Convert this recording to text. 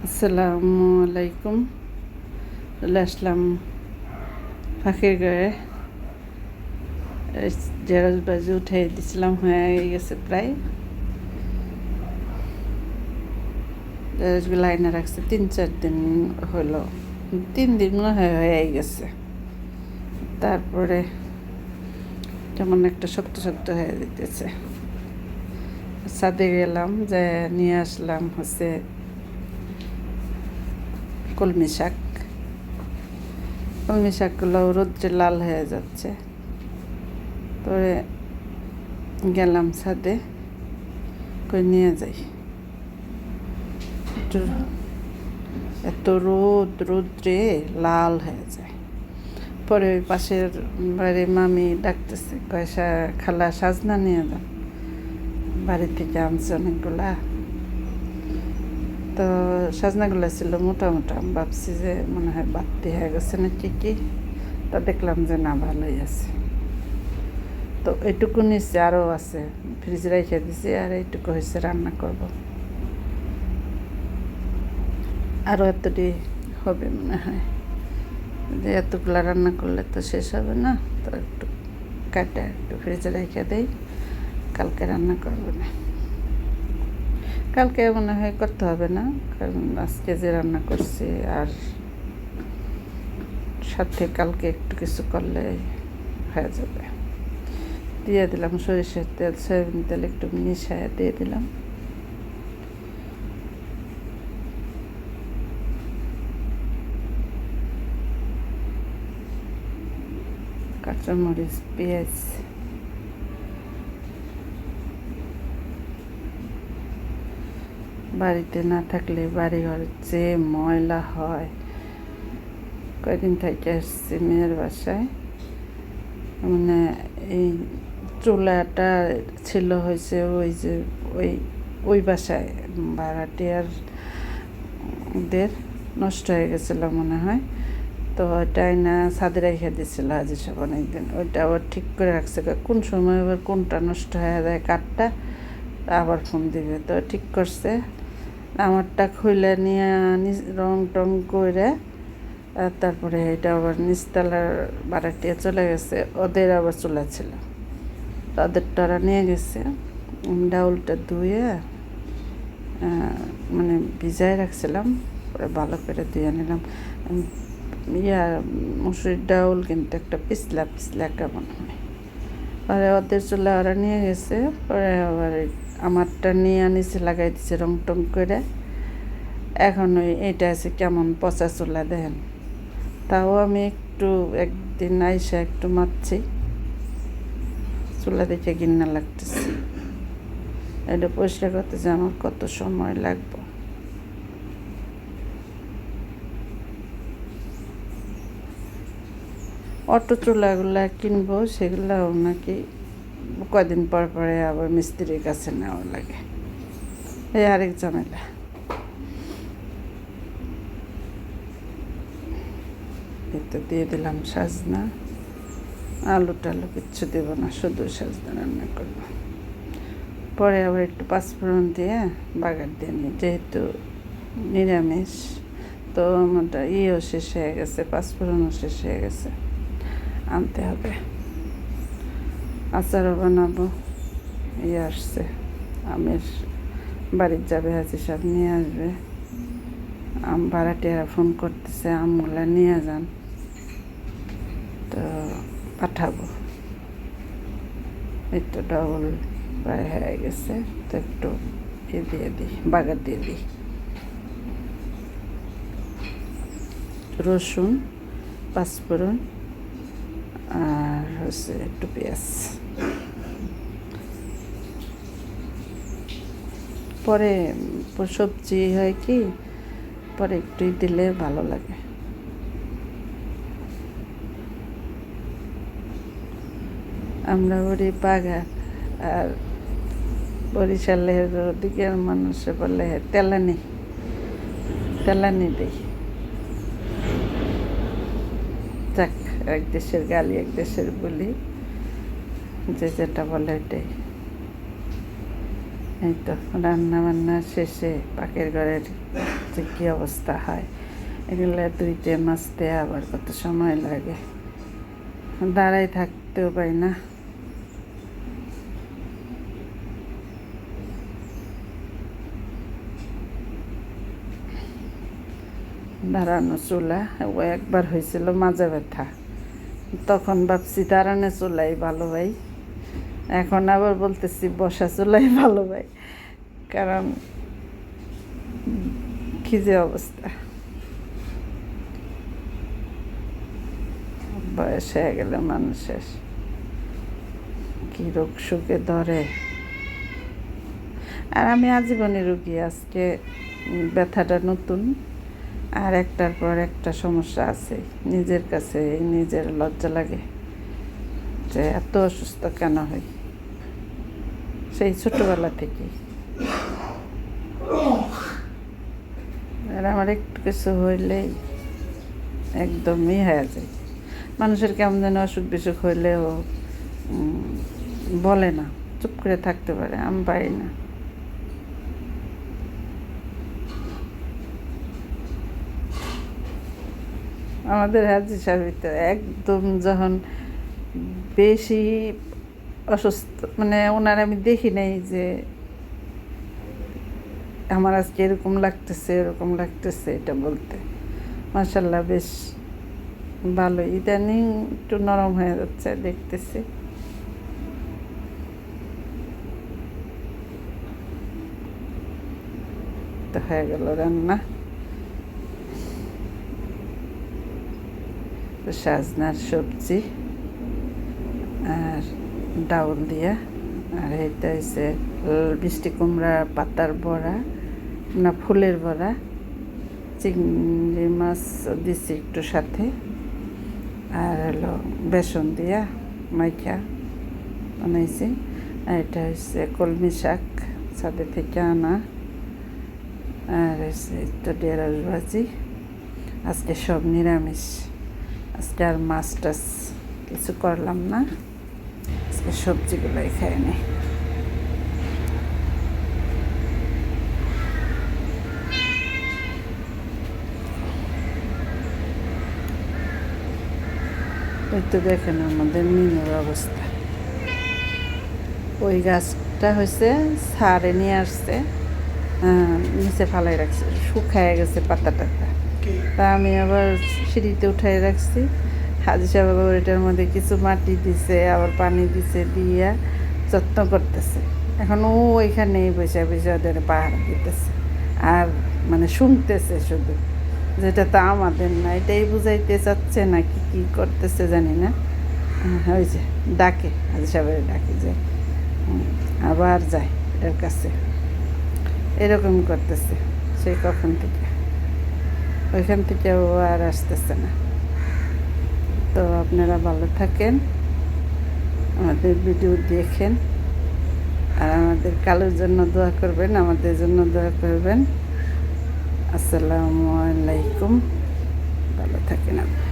আসসালামু আলাইকুম। চলে আসলাম পাখির গায়ে। ঢেঁড়স বাজি উঠাই দিছিলাম, হয়ে গেছে প্রায়। ঢেঁড়সগুলো আইনা রাখছে 3-4 দিন হলো, 3 দিন মনে হয় হয়ে গেছে। তারপরে কেমন একটা শক্ত শক্ত হয়ে যেতেছে। ছাদে গেলাম, যে নিয়ে আসলাম হচ্ছে কলমি শাক। কলমি শাকগুলো রোদ্রে লাল হয়ে যাচ্ছে। পরে গেলাম ছাদে, কই নিয়ে যাই। এত রোদ্রে লাল হয়ে যায়। পরে ওই পাশের বাড়ির মামি ডাকতেছে, কয় খালা সাজনা নিয়ে যান, বাড়ি থেকে আনছে অনেকগুলা। তো সাজনাগুলো ছিল মোটা মোটা, আমি ভাবছি যে মনে হয় বাড়তি হয়ে গেছে না কি। তা দেখলাম যে না, ভালোই আছে। তো এইটুকু নিচ্ছে, আরও আছে, ফ্রিজে রেখে দিছি। আর এইটুকু হয়েছে, রান্না করব। আরও এতটি হবে মনে হয়, যে এতগুলো রান্না করলে তো শেষ হবে না। তো একটু কাটা একটু ফ্রিজে রেখে দেই, কালকে রান্না করবো না। কালকে মনে হয় করতে হবে না, কারণ আজকে যে রান্না করছি আর সাথে কালকে একটু কিছু করলে হয়ে যাবে। দিয়ে দিলাম সরিষার তেল, সয়াবিন তেল একটু মিশিয়ে দিয়ে দিলাম। কাঁচামরিচ, পেঁয়াজ, বাড়িতে না থাকলে বাড়িঘর যে ময়লা হয়। কয়দিন থেকে আসছি মেয়ের বাসায়, মানে এই চুলাটা ছিল হয়েছে ওই যে ওই ওই বাসায় ভাড়াটিয়ারদের নষ্ট হয়ে গেছিলো মনে হয়। তো ওইটাই না ছাদে রেখে দিচ্ছিল হাজি সাহেব অনেকদিন। ওইটা আবার ঠিক করে রাখছে, কোন সময় আবার কোনটা নষ্ট হয়ে যায় কাঠটা, আবার ফোন দিবে। তো ঠিক করছে, আমারটা খুলে নিয়ে রং টং করে তারপরে এটা আবার নিচতলার ভাড়াটিয়া চলে গেছে, ওদের আবার চুলা ছিল, তাদেরটা ওরা নিয়ে গেছে। ডাউলটা ধুয়ে মানে ভিজায় রাখছিলাম, পরে ভালো করে ধুয়ে নিলাম। মুসুরির ডাউল কিন্তু একটা পিছলা পিছলা কেমন হয়। পরে ওদের চুলা ওরা নিয়ে গেছে, পরে আবার আমারটা নিয়ে নিচে লাগাই দিছে রং টং করে। এখন এইটা আছে কেমন পচা চুলা দেখেন। তাও আমি একটু একদিন আইসা একটু মারছি, চুলা দেখে ঘৃণা লাগতেছে। এটা পরিষ্কার করতে যে আমার কত সময় লাগবে। অটো চুলাগুলা কিনবো, সেগুলাও নাকি কদিন পর পরে আবার মিস্ত্রির কাছে নেওয়া লাগে, এই আরেক ঝামেলা। এতে দিয়ে দিলাম সাজনা, আলু টালু কিচ্ছু দেব না, শুধু সাজনা রান্না করবো। পরে আবার একটু পাঁচফোড়ন দিয়ে বাগার দিয়ে নিই, যেহেতু নিরামিষ। তো আমাদের শেষ হয়ে গেছে, পাঁচফোড়নও শেষ হয়ে গেছে, আনতে হবে। আচারও বানাবো, আসছে আমের, বাড়ির যাবে হাজি সাহেব, নিয়ে আসবে আম। ভাড়াটিয়ারা ফোন করতেছে আমগুলা নিয়ে যান, তো পাঠাবো। এই তো ডাউল প্রায় হয়ে গেছে, তো একটু দিয়ে দিই, বাগার দিয়ে দিই। রসুন, পাঁচফোড়ন আর হচ্ছে একটু পেঁয়াজ। পরে সবজি হয় কি, পরে একটু দিলে ভালো লাগে। আমরা বলি বাগার, আর বরিশালের দিকের মানুষে বলে তেলানি, তেলানি দিই। যাক, এক দেশের গালি এক দেশের বলি, যে যেটা বলে এটাই। এই তো রান্না বান্না শেষে পাকের ঘরের যে কী অবস্থা হয়, এগুলো ধুইতে মাজতে আবার কত সময় লাগে, দাঁড়াই থাকতেও পাই না। দাঁড়ানো চুলা ও একবার হয়েছিল মাজা ব্যথা, তখন ভাবছি দাঁড়ানো চুলাই ভালো ভাই, এখন আবার বলতেছি বসা চুলাই ভালো ভাই, কারণ কি যে অবস্থা, বয়স হয়ে গেলে মানুষের কি রোগ সুখে ধরে। আর আমি আজীবনে রুগী, আজকে ব্যথাটা নতুন, আর একটার পর একটা সমস্যা আছে। নিজের কাছে নিজের লজ্জা লাগে যে এত অসুস্থ কেন হই, সেই ছোটবেলা থেকেই। আর আমার একটু কিছু হইলেই একদমই হয়ে যায়। মানুষের কেমন যেন অসুখ বিসুখ হইলেও বলে না, চুপ করে থাকতে পারে, আমি পারি না। আমাদের হাজি সাহেব একদম যখন বেশি অসুস্থ, মানে ওনার আমি দেখি নাই যে আমার আজকে এরকম লাগতেছে এরকম লাগতেছে, এটা বলতে মাশাআল্লাহ বেশ ভালো। ইদানিং একটু নরম হয়ে যাচ্ছে দেখতেছি। তো হয়ে গেল রান্না, সাজনার সবজি আর ডাউল দিয়া, আর এটা হচ্ছে মিষ্টি কুমড়া পাতার বড়া না ফুলের বড়া, চিংড়ি মাছ দিছি একটু সাথে, আর হলো বেসন দিয়া মাইখা বানাইছি। আর এটা হচ্ছে কলমি শাক ছাদে থেকে আনা, আর হচ্ছে একটা ঢেঁড়স ভাজি। আজকে সব নিরামিষ, আজকে আর মাছ টাছ কিছু করলাম না, আজকে সবজিগুলোই খাই নি। ওই তো দেখেন আমাদের মিনুর অবস্থা, ওই গাছটা হয়েছে সারে নিয়ে আসছে, নিচে ফালাই রাখছে, শুকায় গেছে পাতা টাতা, তা আমি আবার সিঁড়িতে উঠাই রাখছি। হাজি সাহেব আবার এটার মধ্যে কিছু মাটি দিছে, আবার পানি দিছে, দিয়া যত্ন করতেছে। এখন ও ওইখানেই বসে বসে ওদের পাহাড় দিতেছে, আর মানে শুনতেছে শুধু, যেটা তো আমাদের না, এটাই বুঝাইতে চাচ্ছে না কি কী করতেছে জানি না। ওই যে ডাকে, হাজি সাহেবের ডাকে যে আবার যায় এটার কাছে, এরকম করতেছে সেই কখন থেকে, ওইখান থেকে ও আর আসতেছে না। তো আপনারা ভালো থাকেন, আমাদের ভিডিও দেখেন, আর আমাদের কালোর জন্য দোয়া করবেন, আমাদের জন্য দোয়া করবেন। আসসালামু আলাইকুম, ভালো থাকেন আপনি।